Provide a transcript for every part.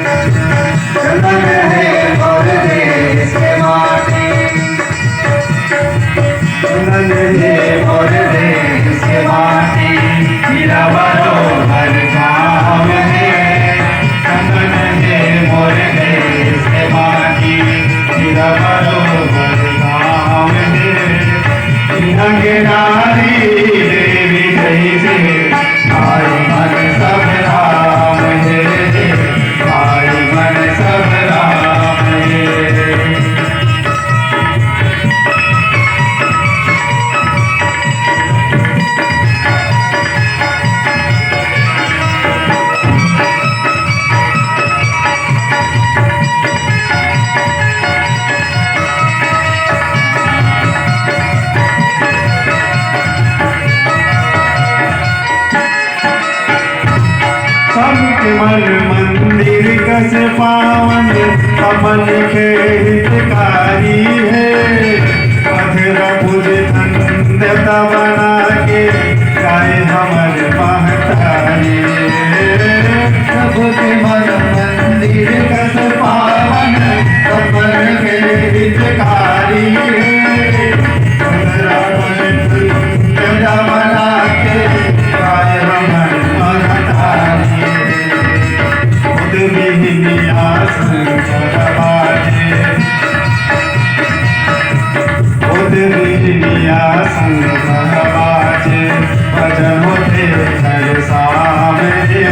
चंदन है मोर देश के माटी, चंदन है मोर देश के माटी, हीरा बरोबर काम है। चंदन है मोर देश के माटी, हीरा बरोबर काम है। के नारी देवी जैसे भाई मन सब राम है, भाई मन सब राम है। सबके मन मंदिर कस पावन, अमन के हितकारी है। पत्थर पूज धन्यता बना के गाय हमर महतारी है। सबके मन मंदिर कस पावन, अमन के हितकारी है। पत्थर पूज धन्यता बना के गाय हमर महतारी। बिहनिया शंकर बाजे, खुद बिहनिया शंकर बाजे, भजन होते हर सामने।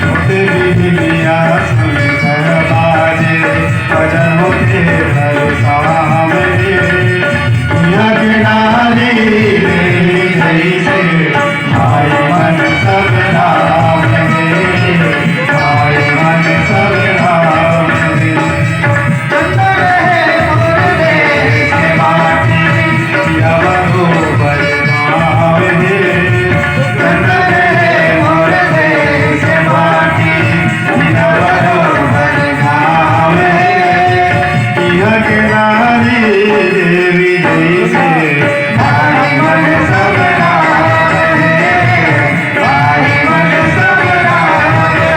खुद बिहनिया शंकर बाजे, भजन होते हर सामने। यहाँ के नारी देवी जैसे भाई मन सब राम है, भाई मन सब राम है। चंदन है मोर देश के माटी, हीरा बरोबर काम है। चंदन है मोर देश के माटी, हीरा बरोबर काम है। यहाँ के नारी देवी जैसे भाई मन सब राम है, भाई मन सब राम है।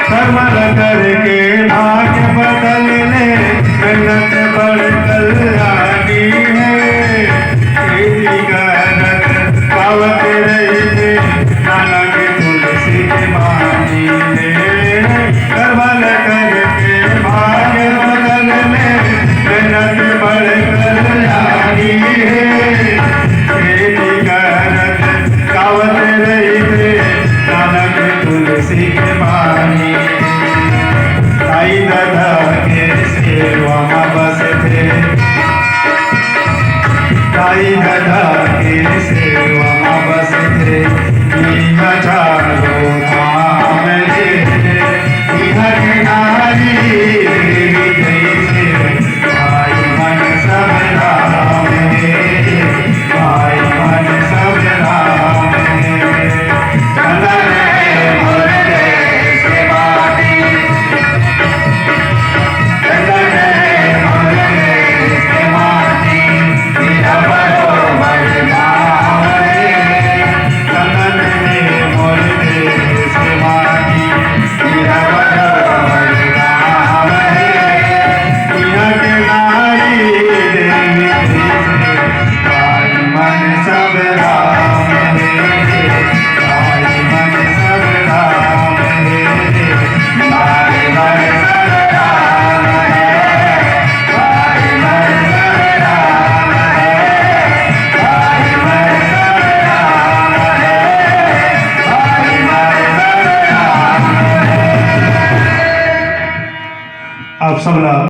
कर्मल करके भाग्य बदलने मेहनत बड़ कल्याणी है। खेती करत पावत रही थे, नानक तुलसी के मानी है। कर्मल करके भाग्य बदलने मेहनत बड़ कल्याणी है। खेती करत पावत रही थे, नानक तुलसी के मानी। साई दादा के सेवा में बस थे, साई दादा के सेवा